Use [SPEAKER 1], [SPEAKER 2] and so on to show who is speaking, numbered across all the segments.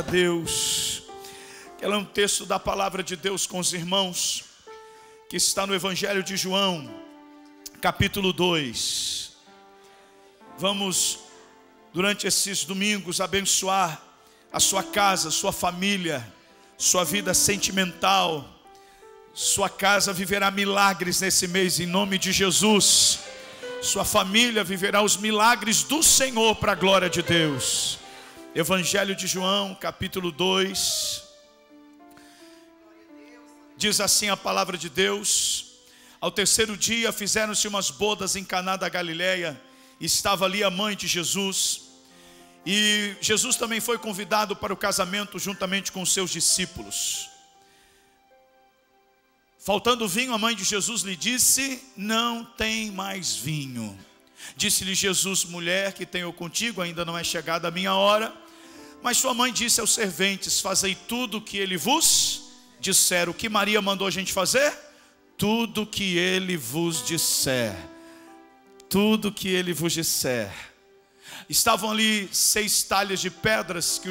[SPEAKER 1] Deus. Quero ler um texto da palavra de Deus com os irmãos, que está no Evangelho de João, capítulo 2. Vamos, durante esses domingos, abençoar a sua casa, sua família, sua vida sentimental. Sua casa viverá milagres nesse mês, em nome de Jesus. Sua família viverá os milagres do Senhor para a glória de Deus. Evangelho de João, capítulo 2. Diz assim a palavra de Deus: ao terceiro dia fizeram-se umas bodas em Caná da Galileia, e estava ali a mãe de Jesus. E Jesus também foi convidado para o casamento juntamente com seus discípulos. Faltando vinho, a mãe de Jesus lhe disse: não tem mais vinho. Disse-lhe Jesus: mulher, que tenho contigo, ainda não é chegada a minha hora. Mas sua mãe disse aos serventes: fazei tudo o que ele vos disser. O que Maria mandou a gente fazer? Tudo o que ele vos disser. Tudo o que ele vos disser. Estavam ali 6 talhas de pedras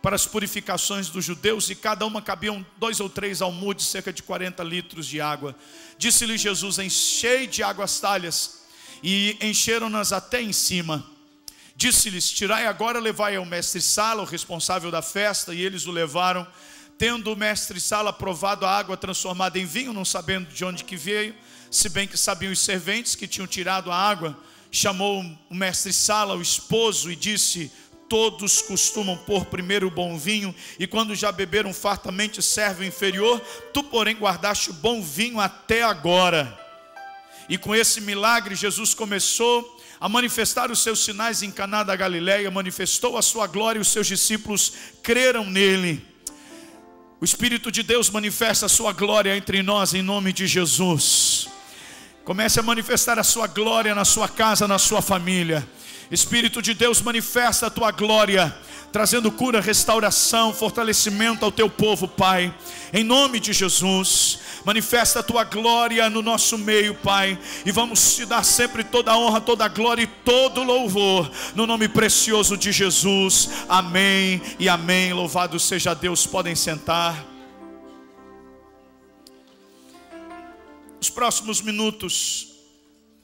[SPEAKER 1] para as purificações dos judeus, e cada uma cabiam 2 ou 3 almudes, cerca de 40 litros de água. Disse-lhe Jesus: enchei de água as talhas, e encheram-nas até em cima. Disse-lhes: tirai agora, levai ao mestre-sala, o responsável da festa. E eles o levaram. Tendo o mestre-sala provado a água transformada em vinho, não sabendo de onde que veio, se bem que sabiam os serventes que tinham tirado a água, chamou o mestre-sala, o esposo, e disse: todos costumam pôr primeiro o bom vinho, e quando já beberam fartamente serve o inferior. Tu, porém, guardaste o bom vinho até agora. E com esse milagre Jesus começou a manifestar os seus sinais em Caná da Galileia, manifestou a sua glória, e os seus discípulos creram nele. O Espírito de Deus manifesta a sua glória entre nós, em nome de Jesus. Comece a manifestar a sua glória na sua casa, na sua família. Espírito de Deus, manifesta a tua glória, trazendo cura, restauração, fortalecimento ao teu povo, Pai. Em nome de Jesus, manifesta a tua glória no nosso meio, Pai. E vamos te dar sempre toda a honra, toda a glória e todo o louvor, no nome precioso de Jesus. Amém e amém. Louvado seja Deus. Podem sentar. Os próximos minutos,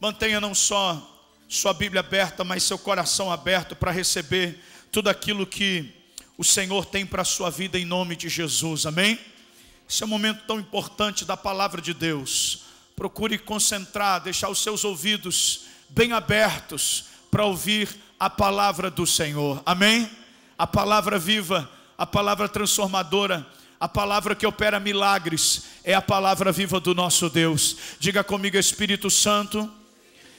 [SPEAKER 1] mantenha não só sua Bíblia aberta, mas seu coração aberto para receber tudo aquilo que o Senhor tem para a sua vida, em nome de Jesus, amém? Esse é um momento tão importante da palavra de Deus. Procure concentrar, deixar os seus ouvidos bem abertos para ouvir a palavra do Senhor, amém? A palavra viva, a palavra transformadora, a palavra que opera milagres, é a palavra viva do nosso Deus. Diga comigo: Espírito Santo.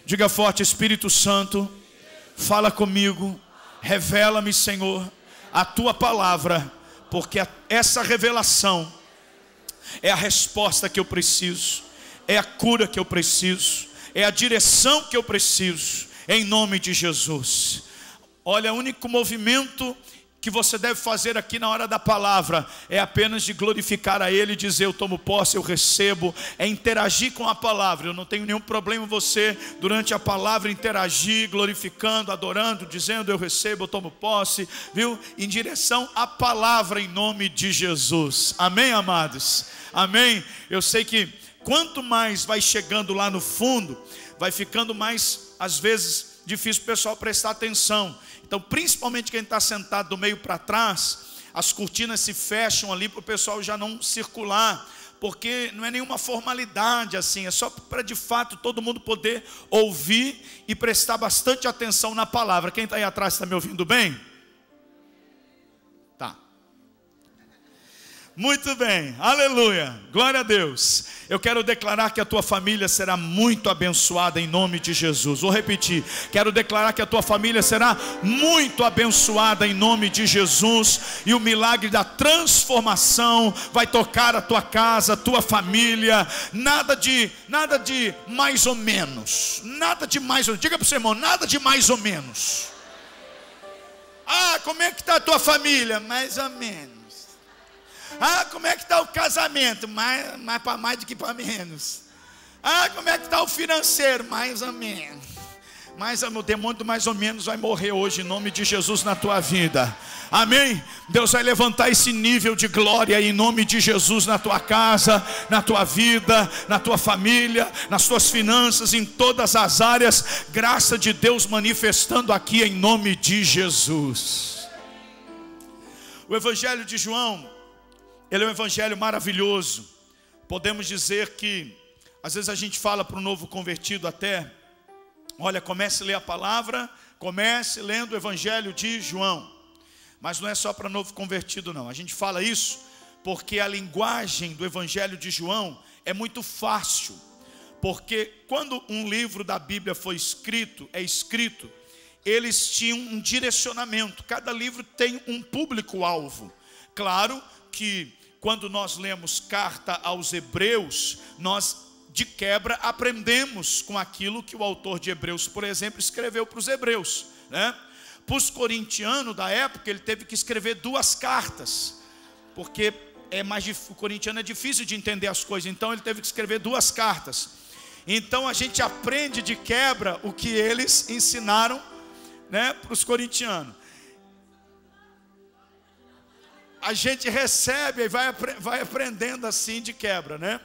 [SPEAKER 1] Diga forte: Espírito Santo, fala comigo, revela-me, Senhor, a tua palavra, porque essa revelação é a resposta que eu preciso, é a cura que eu preciso, é a direção que eu preciso, em nome de Jesus. Olha, o único movimento que você deve fazer aqui na hora da palavra é apenas de glorificar a Ele, dizer: eu tomo posse, eu recebo. É interagir com a palavra. Eu não tenho nenhum problema em você, durante a palavra, interagir, glorificando, adorando, dizendo: eu recebo, eu tomo posse, viu? Em direção à palavra, em nome de Jesus, amém, amados? Amém? Eu sei que quanto mais vai chegando lá no fundo, vai ficando mais, às vezes, difícil o pessoal prestar atenção. Então, principalmente quem está sentado do meio para trás, as cortinas se fecham ali para o pessoal já não circular, porque não é nenhuma formalidade assim, é só para de fato todo mundo poder ouvir e prestar bastante atenção na palavra. Quem está aí atrás está me ouvindo bem? Tá. Muito bem, aleluia, glória a Deus. Eu quero declarar que a tua família será muito abençoada em nome de Jesus. Vou repetir, quero declarar que a tua família será muito abençoada em nome de Jesus. E o milagre da transformação vai tocar a tua casa, a tua família. Nada de mais ou menos. Nada de mais ou menos. Diga para o seu irmão: nada de mais ou menos. Ah, como é que está a tua família? Mais ou menos. Ah, como é que está o casamento? Mais para mais do que para menos. Ah, como é que está o financeiro? Mais ou menos. Mas o demônio do mais ou menos vai morrer hoje, em nome de Jesus, na tua vida. Amém? Deus vai levantar esse nível de glória em nome de Jesus na tua casa, na tua vida, na tua família, nas tuas finanças, em todas as áreas. Graça de Deus manifestando aqui em nome de Jesus. O Evangelho de João, ele é um evangelho maravilhoso. Podemos dizer que às vezes a gente fala para o novo convertido até: olha, comece a ler a palavra, comece lendo o Evangelho de João. Mas não é só para novo convertido não. A gente fala isso porque a linguagem do Evangelho de João é muito fácil. Porque quando um livro da Bíblia foi escrito, eles tinham um direcionamento. Cada livro tem um público-alvo. Claro que quando nós lemos carta aos Hebreus, nós de quebra aprendemos com aquilo que o autor de Hebreus, por exemplo, escreveu para os hebreus, né? Para os corintianos da época, ele teve que escrever 2 cartas, porque o corintiano é difícil de entender as coisas, então ele teve que escrever 2 cartas. Então a gente aprende de quebra o que eles ensinaram, né, para os corintianos. A gente recebe e vai aprendendo assim de quebra, né?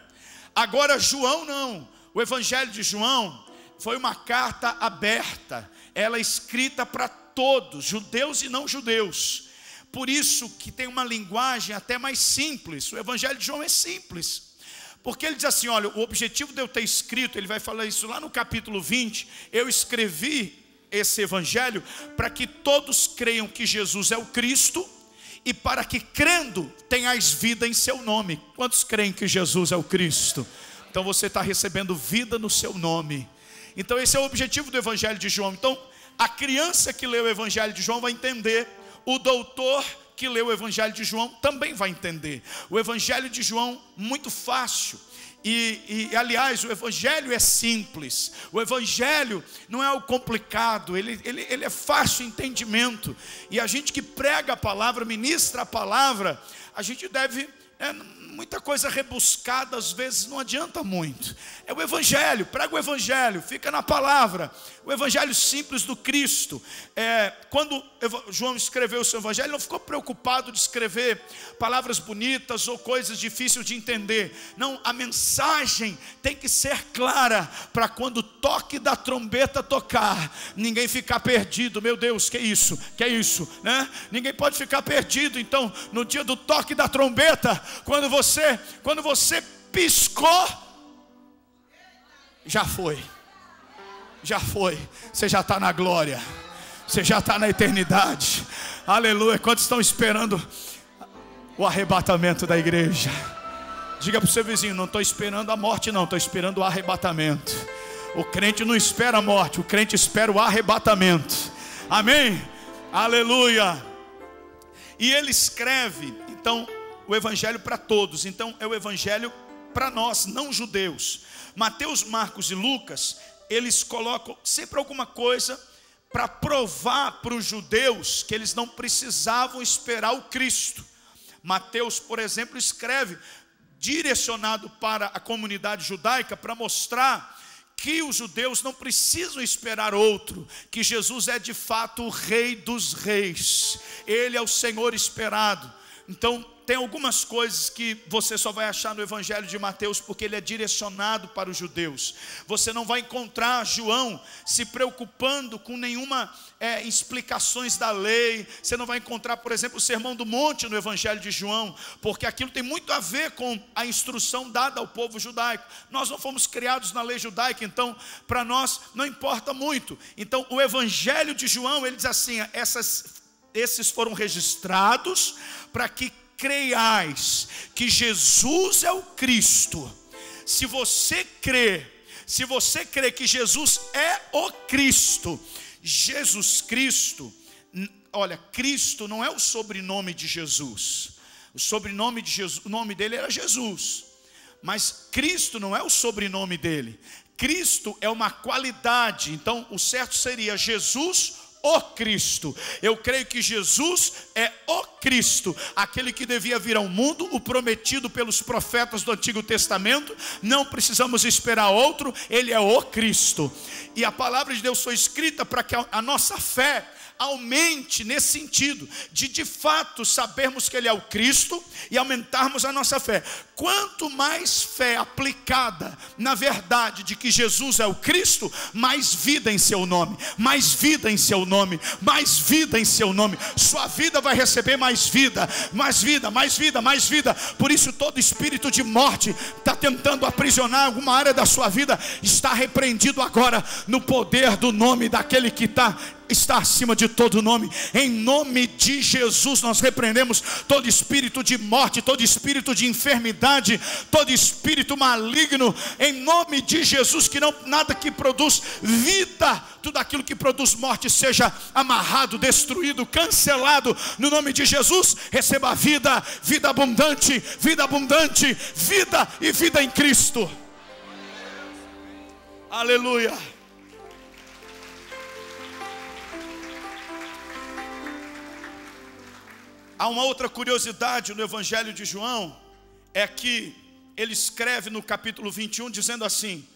[SPEAKER 1] Agora João não. O Evangelho de João foi uma carta aberta. Ela é escrita para todos, judeus e não judeus. Por isso que tem uma linguagem até mais simples. O Evangelho de João é simples. Porque ele diz assim, olha, o objetivo de eu ter escrito, ele vai falar isso lá no capítulo 20, eu escrevi esse Evangelho para que todos creiam que Jesus é o Cristo, e para que crendo tenhais vida em seu nome. Quantos creem que Jesus é o Cristo? Então você está recebendo vida no seu nome. Então esse é o objetivo do Evangelho de João. Então a criança que lê o Evangelho de João vai entender. O doutor que lê o Evangelho de João também vai entender. O Evangelho de João, muito fácil. Aliás, o Evangelho é simples. O Evangelho não é o complicado, ele é fácil de entendimento. E a gente que prega a palavra, ministra a palavra, a gente deve, muita coisa rebuscada às vezes não adianta muito. É o Evangelho, prega o Evangelho, fica na palavra. O Evangelho simples do Cristo. Quando João escreveu o seu Evangelho, ele não ficou preocupado de escrever palavras bonitas ou coisas difíceis de entender. Não, a mensagem tem que ser clara, para quando o toque da trombeta tocar, ninguém ficar perdido. Meu Deus, que é isso? Que é isso, né? Ninguém pode ficar perdido. Então, no dia do toque da trombeta, quando você piscou, já foi. Já foi, você já está na glória, você já está na eternidade. Aleluia. Quantos estão esperando o arrebatamento da igreja? Diga para o seu vizinho: não estou esperando a morte não, estou esperando o arrebatamento. O crente não espera a morte, o crente espera o arrebatamento. Amém? Aleluia. E ele escreve então o evangelho para todos. Então é o evangelho para nós não judeus. Mateus, Marcos e Lucas, eles colocam sempre alguma coisa para provar para os judeus que eles não precisavam esperar o Cristo. Mateus, por exemplo, escreve direcionado para a comunidade judaica, para mostrar que os judeus não precisam esperar outro, que Jesus é de fato o Rei dos Reis, Ele é o Senhor esperado. Então tem algumas coisas que você só vai achar no Evangelho de Mateus, porque ele é direcionado para os judeus. Você não vai encontrar João se preocupando com nenhuma explicações da lei. Você não vai encontrar, por exemplo, o Sermão do Monte no Evangelho de João, porque aquilo tem muito a ver com a instrução dada ao povo judaico. Nós não fomos criados na lei judaica, então para nós não importa muito. Então o Evangelho de João, ele diz assim: esses foram registrados para que creiais que Jesus é o Cristo. Se você crê que Jesus é o Cristo, Jesus Cristo, olha, Cristo não é o sobrenome de Jesus. O sobrenome de Jesus, o nome dele era Jesus, mas Cristo não é o sobrenome dele. Cristo é uma qualidade. Então o certo seria Jesus o Cristo. Eu creio que Jesus é o Cristo, aquele que devia vir ao mundo, o prometido pelos profetas do Antigo Testamento. Não precisamos esperar outro, ele é o Cristo. E a palavra de Deus foi escrita para que a nossa fé aumente nesse sentido, de fato sabermos que ele é o Cristo e aumentarmos a nossa fé. Quanto mais fé aplicada na verdade de que Jesus é o Cristo, mais vida em seu nome, mais vida em seu nome, mais vida em seu nome. Sua vida vai receber mais vida, mais vida, mais vida, mais vida. Por isso todo espírito de morte está tentando aprisionar alguma área da sua vida, está repreendido agora no poder do nome daquele que está acima de todo nome. Em nome de Jesus nós repreendemos todo espírito de morte, todo espírito de enfermidade, todo espírito maligno, em nome de Jesus. Que não, nada que produz vida, tudo aquilo que produz morte seja amarrado, destruído, cancelado, no nome de Jesus. Receba vida, vida abundante, vida abundante, vida e vida em Cristo. Aleluia. Há uma outra curiosidade no Evangelho de João, é que ele escreve no capítulo 21, dizendo assim: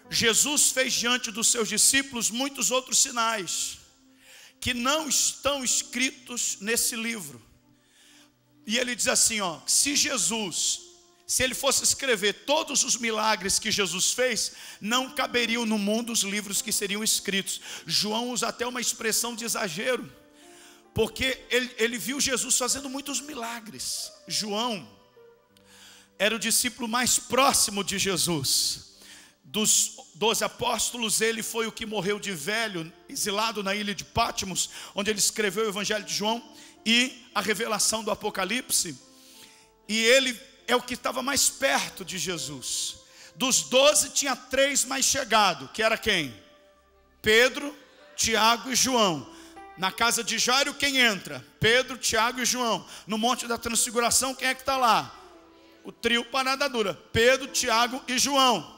[SPEAKER 1] Jesus fez diante dos seus discípulos muitos outros sinais, que não estão escritos nesse livro. E ele diz assim, se ele fosse escrever todos os milagres que Jesus fez, não caberiam no mundo os livros que seriam escritos. João usa até uma expressão de exagero, porque ele viu Jesus fazendo muitos milagres. João era o discípulo mais próximo de Jesus. Dos 12 apóstolos, ele foi o que morreu de velho, exilado na ilha de Patmos, onde ele escreveu o Evangelho de João e a revelação do Apocalipse. E ele é o que estava mais perto de Jesus. Dos 12 tinha 3 mais chegados, que era quem? Pedro, Tiago e João. Na casa de Jairo, quem entra? Pedro, Tiago e João. No Monte da Transfiguração, quem é que está lá? O trio parada dura, Pedro, Tiago e João.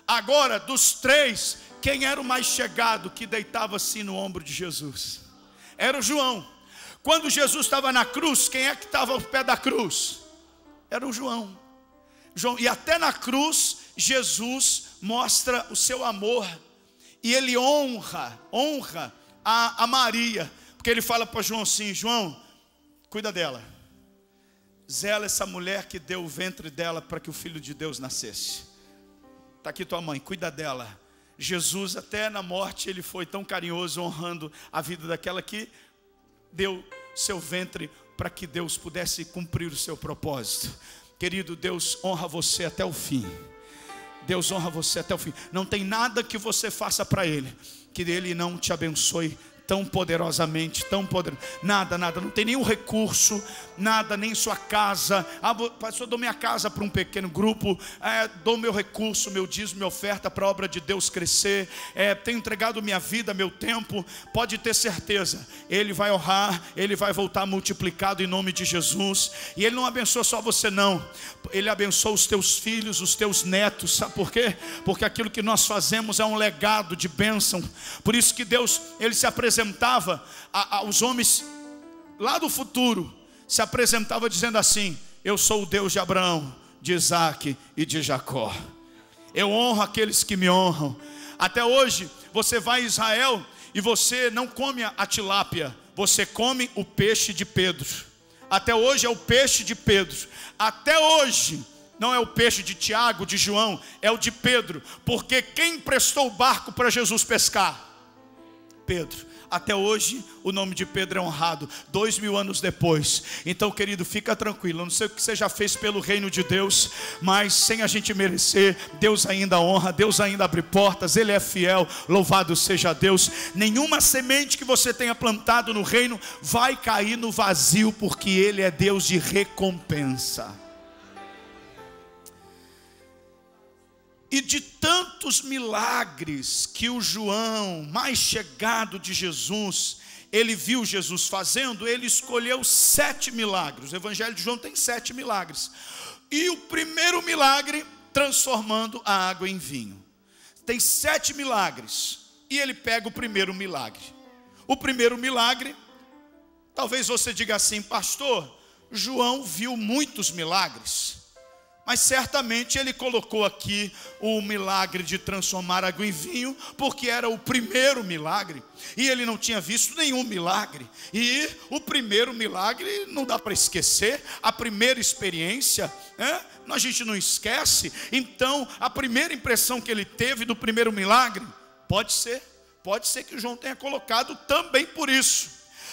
[SPEAKER 1] Agora, dos 3, quem era o mais chegado, que deitava assim no ombro de Jesus? Era o João. Quando Jesus estava na cruz, quem é que estava ao pé da cruz? Era o João. E até na cruz, Jesus mostra o seu amor. E ele honra a Maria, porque ele fala para João assim: João, cuida dela, zela essa mulher que deu o ventre dela para que o Filho de Deus nascesse. Está aqui tua mãe, cuida dela. Jesus até na morte ele foi tão carinhoso, honrando a vida daquela que deu seu ventre para que Deus pudesse cumprir o seu propósito. Querido, Deus honra você até o fim. Deus honra você até o fim. Não tem nada que você faça para Ele que Ele não te abençoe tão poderosamente, nada, não tem nenhum recurso, nada, nem sua casa. Pastor, dou minha casa para um pequeno grupo, dou meu recurso, meu dízimo, minha oferta para a obra de Deus crescer, tenho entregado minha vida, meu tempo. Pode ter certeza, Ele vai honrar, Ele vai voltar multiplicado em nome de Jesus. E Ele não abençoa só você não, Ele abençoa os teus filhos, os teus netos. Sabe por quê? Porque aquilo que nós fazemos é um legado de bênção. Por isso que Deus, Ele se apresentava aos homens lá do futuro, se apresentava dizendo assim: eu sou o Deus de Abraão, de Isaac e de Jacó. Eu honro aqueles que me honram. Até hoje você vai a Israel e você não come a tilápia, você come o peixe de Pedro. Até hoje é o peixe de Pedro. Até hoje não é o peixe de Tiago, de João, é o de Pedro. Porque quem emprestou o barco para Jesus pescar? Pedro. Até hoje o nome de Pedro é honrado, 2000 anos depois. Então, querido, fica tranquilo. Eu não sei o que você já fez pelo reino de Deus, mas sem a gente merecer, Deus ainda honra, Deus ainda abre portas, Ele é fiel. Louvado seja Deus. Nenhuma semente que você tenha plantado no reino vai cair no vazio, porque Ele é Deus de recompensa. E de tantos milagres que o João, mais chegado de Jesus, ele viu Jesus fazendo, ele escolheu 7 milagres. O Evangelho de João tem 7 milagres. E o primeiro milagre, transformando a água em vinho. Tem 7 milagres. E ele pega o primeiro milagre. o primeiro milagre. Talvez você diga assim: pastor, João viu muitos milagres, mas certamente ele colocou aqui o milagre de transformar água em vinho, porque era o primeiro milagre, e ele não tinha visto nenhum milagre. E o primeiro milagre não dá para esquecer, a primeira experiência, a gente não esquece. Então a primeira impressão que ele teve do primeiro milagre, pode ser que o João tenha colocado também por isso.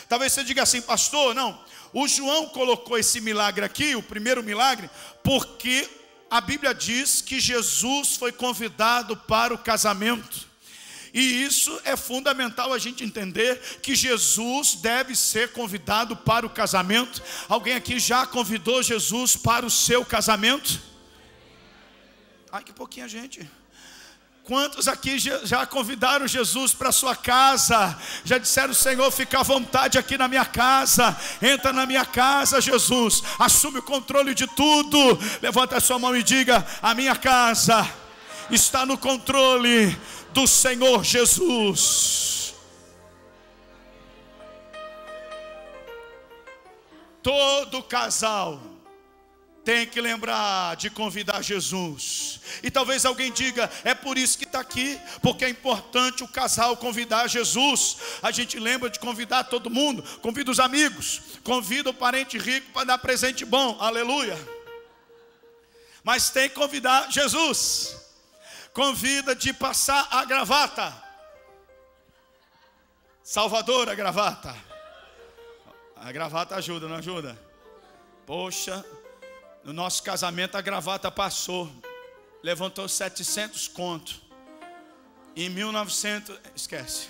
[SPEAKER 1] Talvez você diga assim: pastor, não, o João colocou esse milagre aqui, o primeiro milagre, porque a Bíblia diz que Jesus foi convidado para o casamento. E isso é fundamental a gente entender, que Jesus deve ser convidado para o casamento. Alguém aqui já convidou Jesus para o seu casamento? Ai, que pouquinha gente. Quantos aqui já convidaram Jesus para a sua casa? Já disseram: Senhor, fica à vontade aqui na minha casa. Entra na minha casa, Jesus. Assume o controle de tudo. Levanta a sua mão e diga: a minha casa está no controle do Senhor Jesus. Todo casal tem que lembrar de convidar Jesus. E talvez alguém diga: é por isso que está aqui, porque é importante o casal convidar Jesus. A gente lembra de convidar todo mundo, convida os amigos, convida o parente rico para dar presente bom, aleluia. Mas tem que convidar Jesus. Convida de passar a gravata. Salvador, a gravata. A gravata ajuda, não ajuda? Poxa, no nosso casamento a gravata passou, levantou 700 conto. Em 1900, esquece.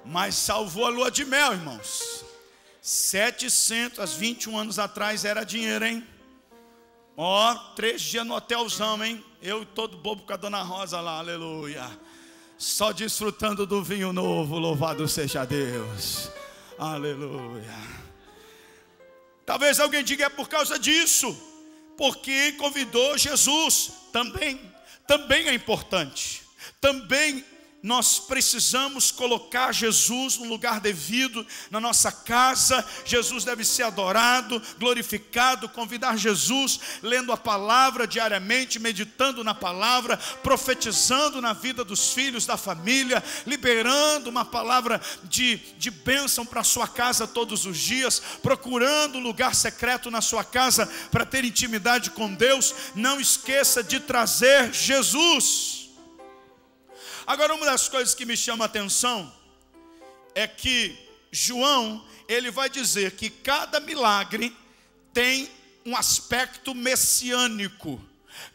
[SPEAKER 1] Mas salvou a lua de mel, irmãos. 700, 21 anos atrás era dinheiro, hein? 3 dias no hotelzão, hein? Eu todo bobo com a dona Rosa lá, aleluia. Só desfrutando do vinho novo, louvado seja Deus, aleluia. Talvez alguém diga: é por causa disso, porque convidou Jesus. Também é importante. Também nós precisamos colocar Jesus no lugar devido na nossa casa. Jesus deve ser adorado, glorificado. Convidar Jesus lendo a palavra diariamente, meditando na palavra, profetizando na vida dos filhos, da família, liberando uma palavra de bênção para a sua casa todos os dias, procurando um lugar secreto na sua casa para ter intimidade com Deus. Não esqueça de trazer Jesus. Agora, uma das coisas que me chama a atenção é que João, ele vai dizer que cada milagre tem um aspecto messiânico.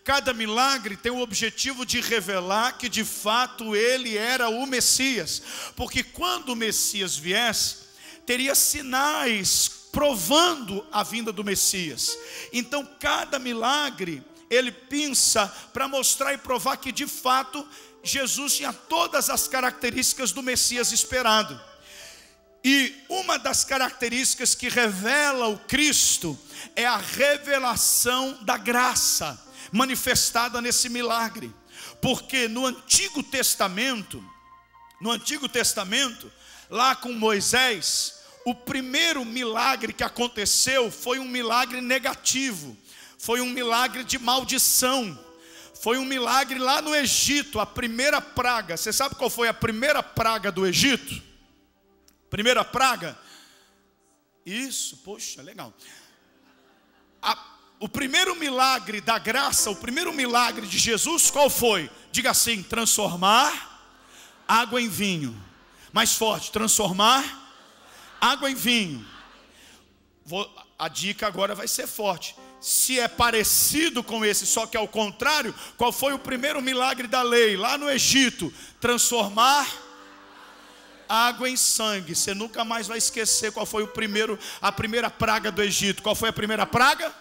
[SPEAKER 1] Cada milagre tem o objetivo de revelar que de fato ele era o Messias. Porque quando o Messias viesse, teria sinais provando a vinda do Messias. Então cada milagre ele pensa para mostrar e provar que de fato Jesus tinha todas as características do Messias esperado. E uma das características que revela o Cristo é a revelação da graça manifestada nesse milagre. Porque no Antigo Testamento, lá com Moisés, o primeiro milagre que aconteceu foi um milagre negativo, foi um milagre de maldição. Foi um milagre lá no Egito, a primeira praga. Você sabe qual foi a primeira praga do Egito? Primeira praga? Isso, poxa, legal. O primeiro milagre da graça, o primeiro milagre de Jesus, qual foi? Diga assim: transformar água em vinho. Mais forte: transformar água em vinho. A dica agora vai ser forte. Se é parecido com esse, só que ao contrário, qual foi o primeiro milagre da lei lá no Egito? Transformar água em sangue. Você nunca mais vai esquecer qual foi a primeira praga do Egito. Qual foi a primeira praga?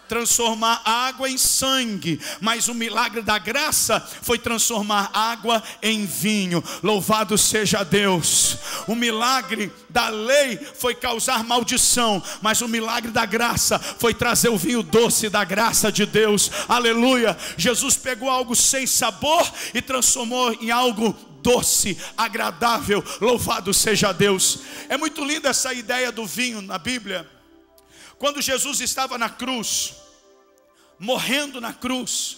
[SPEAKER 1] Transformar água em sangue. Mas o milagre da graça foi transformar água em vinho. Louvado seja Deus. O milagre da lei foi causar maldição, mas o milagre da graça foi trazer o vinho doce da graça de Deus. Aleluia. Jesus pegou algo sem sabor e transformou em algo doce, agradável. Louvado seja Deus. É muito linda essa ideia do vinho na Bíblia. Quando Jesus estava na cruz, morrendo na cruz,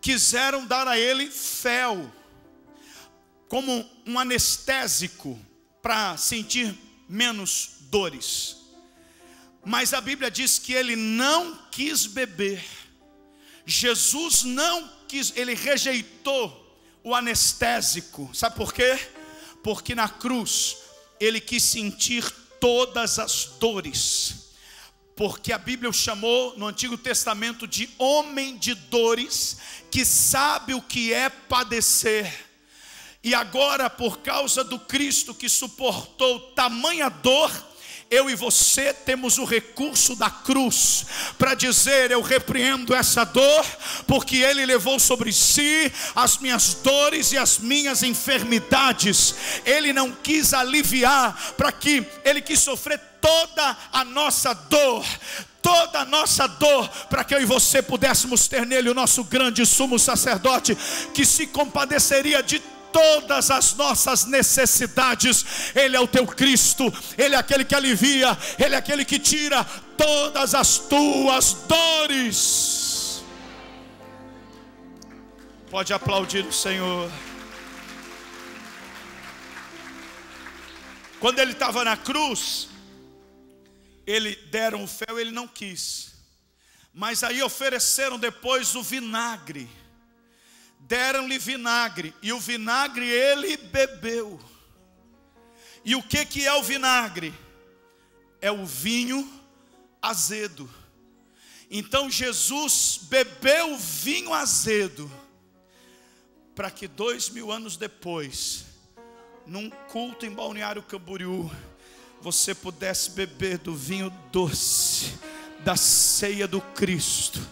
[SPEAKER 1] quiseram dar a ele fel, como um anestésico, para sentir menos dores. Mas a Bíblia diz que ele não quis beber. Jesus não quis, ele rejeitou o anestésico. Sabe por quê? Porque na cruz ele quis sentir todas as dores. Porque a Bíblia o chamou no Antigo Testamento de homem de dores, que sabe o que é padecer. E agora, por causa do Cristo que suportou tamanha dor, eu e você temos o recurso da cruz para dizer: eu repreendo essa dor, porque Ele levou sobre si as minhas dores e as minhas enfermidades. Ele não quis aliviar, Ele quis sofrer toda a nossa dor, para que eu e você pudéssemos ter nele o nosso grande sumo sacerdote, que se compadeceria de todas as nossas necessidades. Ele é o teu Cristo, Ele é aquele que alivia, Ele é aquele que tira todas as tuas dores. Pode aplaudir o Senhor. Quando ele estava na cruz, deram o fel, ele não quis. Mas aí ofereceram depois o vinagre. Deram-lhe vinagre, e o vinagre ele bebeu. E o que é o vinagre? É o vinho azedo. Então Jesus bebeu o vinho azedo, para que 2000 anos depois, num culto em Balneário Camboriú, você pudesse beber do vinho doce, da ceia do Cristo.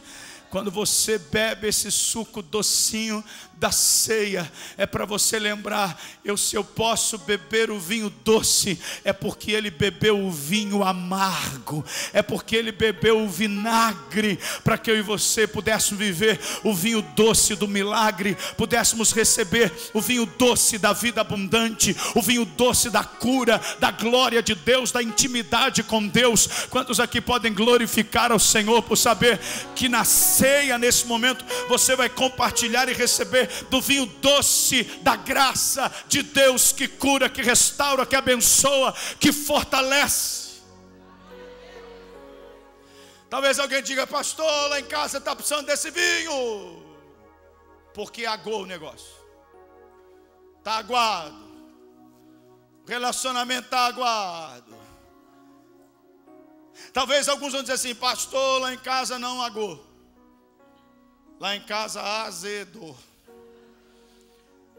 [SPEAKER 1] Quando você bebe esse suco docinho da ceia, é para você lembrar: se eu posso beber o vinho doce, é porque ele bebeu o vinho amargo, é porque ele bebeu o vinagre, para que eu e você pudéssemos viver o vinho doce do milagre, pudéssemos receber o vinho doce da vida abundante, o vinho doce da cura, da glória de Deus, da intimidade com Deus. Quantos aqui podem glorificar ao Senhor por saber que na ceia, nesse momento, você vai compartilhar e receber do vinho doce da graça de Deus, que cura, que restaura, que abençoa, que fortalece. Talvez alguém diga: pastor, lá em casa está precisando desse vinho, porque aguou o negócio, está aguado, o relacionamento está aguado. Talvez alguns vão dizer assim: pastor, lá em casa não aguou, lá em casa azedou.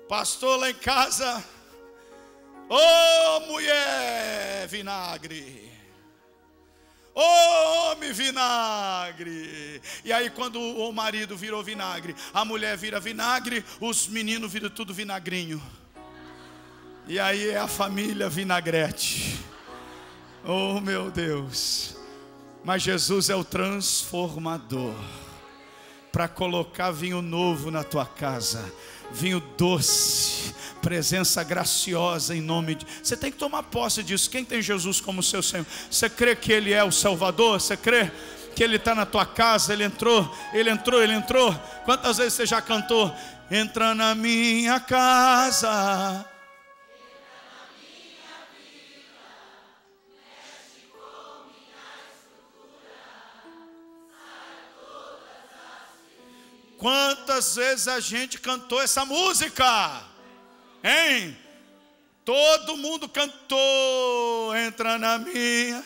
[SPEAKER 1] Pastor, lá em casa, mulher, vinagre. Homem, vinagre. E aí quando o marido virou vinagre, a mulher vira vinagre, os meninos viram tudo vinagrinho. E aí é a família vinagrete. Oh meu Deus. Mas Jesus é o transformador, para colocar vinho novo na tua casa, vinho doce, presença graciosa em nome de... Você tem que tomar posse disso. Quem tem Jesus como seu Senhor? Você crê que Ele é o Salvador? Você crê que Ele está na tua casa? Ele entrou. Quantas vezes você já cantou: entra na minha casa, quantas vezes a gente cantou essa música, hein? Todo mundo cantou: entra na minha,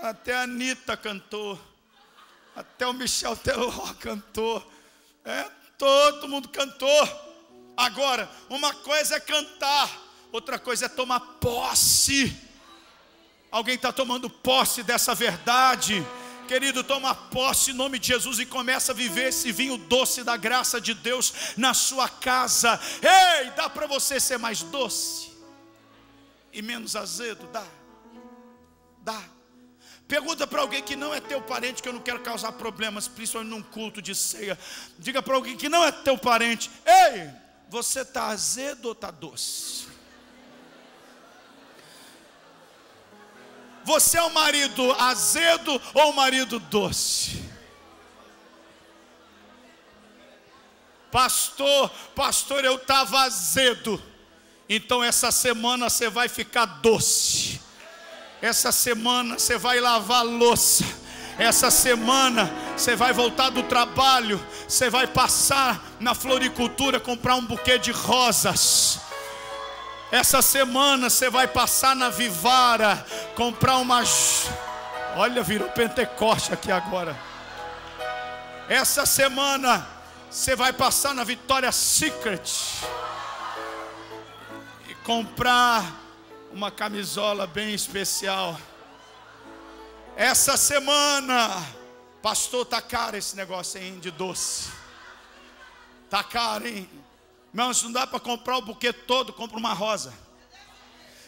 [SPEAKER 1] até a Anitta cantou, até o Michel Teló cantou, todo mundo cantou. Agora, uma coisa é cantar, outra coisa é tomar posse. Alguém está tomando posse dessa verdade? Querido, toma posse em nome de Jesus e começa a viver esse vinho doce da graça de Deus na sua casa. Ei, dá para você ser mais doce e menos azedo? Dá. Pergunta para alguém que não é teu parente, que eu não quero causar problemas, principalmente num culto de ceia. Diga para alguém que não é teu parente: ei, você está azedo ou está doce? Você é um marido azedo ou um marido doce? Pastor, eu estava azedo. Então essa semana você vai ficar doce. Essa semana você vai lavar a louça. Essa semana você vai voltar do trabalho. Você vai passar na floricultura, comprar um buquê de rosas. Essa semana você vai passar na Vivara, comprar umas... Olha, virou Pentecoste aqui agora. Essa semana você vai passar na Victoria's Secret e comprar uma camisola bem especial. Essa semana, pastor, tá caro esse negócio aí de doce. Tá caro, hein? Não, se não dá para comprar o buquê todo, compra uma rosa.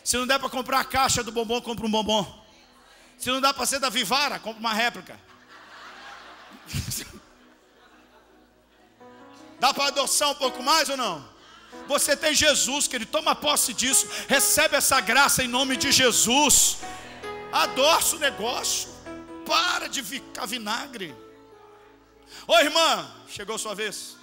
[SPEAKER 1] Se não der para comprar a caixa do bombom, compra um bombom. Se não dá para ser da Vivara, compra uma réplica. Dá para adoçar um pouco mais ou não? Você tem Jesus, querido, toma posse disso. Recebe essa graça em nome de Jesus. Adoça o negócio. Para de ficar vinagre. Ô irmã, chegou a sua vez.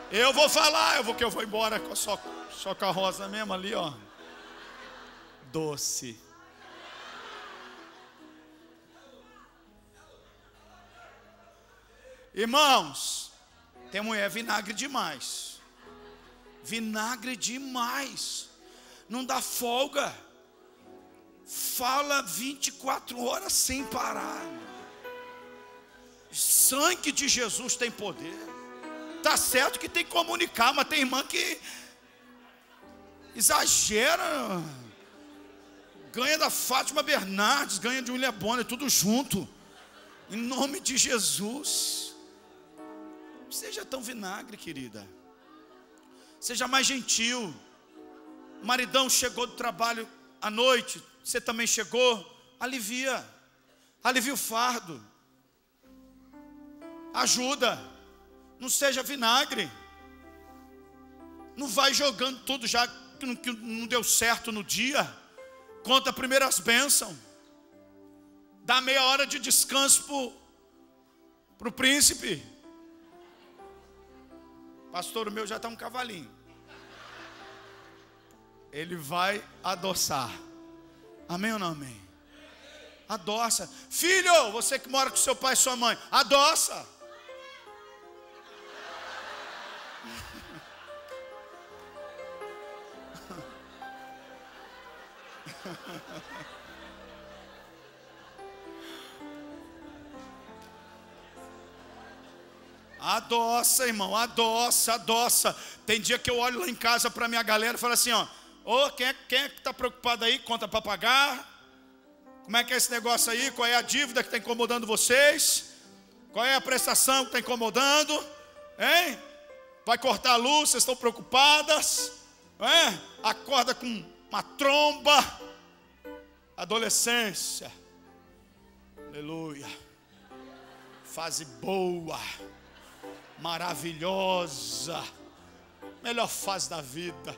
[SPEAKER 1] Eu vou falar, que eu vou embora só com a rosa mesmo ali, ó. Doce. Irmãos, tem mulher vinagre demais. Vinagre demais. Não dá folga. Fala 24 horas sem parar. Sangue de Jesus tem poder. Tá certo que tem que comunicar, mas tem irmã que exagera. Ganha da Fátima Bernardes, ganha de William Bonner, tudo junto. Em nome de Jesus. Não seja tão vinagre, querida. Seja mais gentil. O maridão chegou do trabalho à noite, você também chegou, alivia o fardo. Ajuda. Não seja vinagre. Não vai jogando tudo já que não deu certo no dia. Conta primeiras bênçãos. Dá meia hora de descanso para o príncipe. Pastor, o meu já está um cavalinho. Ele vai adoçar. Amém ou não amém? Adoça. Filho, você que mora com seu pai e sua mãe, adoça. Adoça, irmão, adoça. Tem dia que eu olho lá em casa para minha galera e falo assim, ó: ô, quem é que está preocupado aí? Conta para pagar? Como é que é esse negócio aí? Qual é a dívida que está incomodando vocês? Qual é a prestação que está incomodando? Hein? Vai cortar a luz, vocês estão preocupadas? Acorda com uma tromba. Adolescência. Aleluia. Fase boa. Maravilhosa. Melhor fase da vida.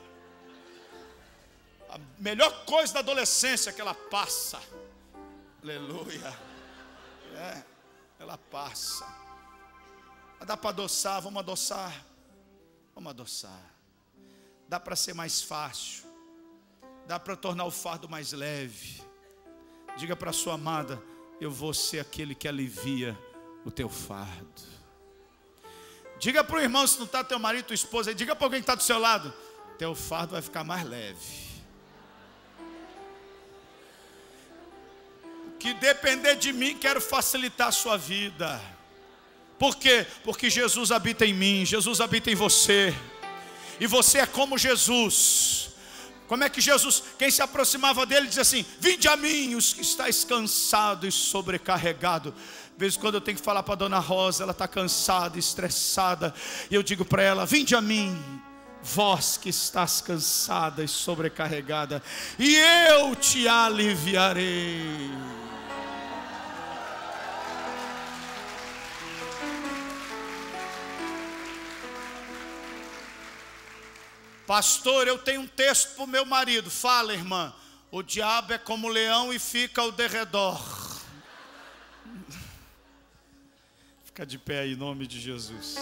[SPEAKER 1] A melhor coisa da adolescência é que ela passa. Aleluia. Ela passa. Dá para adoçar, vamos adoçar. Vamos adoçar. Dá para ser mais fácil. Dá para tornar o fardo mais leve. Diga para a sua amada: eu vou ser aquele que alivia o teu fardo. Diga para o irmão, se não está teu marido, tua esposa, diga para alguém que está do seu lado: teu fardo vai ficar mais leve. Que depender de mim, quero facilitar a sua vida. Por quê? Porque Jesus habita em mim, Jesus habita em você. E você é como Jesus. Como é que Jesus, quem se aproximava dele, dizia assim: vinde a mim, os que estáis cansados e sobrecarregados. De vez em quando eu tenho que falar para a dona Rosa, ela está cansada, estressada, e eu digo para ela: vinde a mim, vós que estás cansada e sobrecarregada, e eu te aliviarei. Pastor, eu tenho um texto para o meu marido. Fala, irmã. O diabo é como leão e fica ao derredor. Fica de pé aí, em nome de Jesus.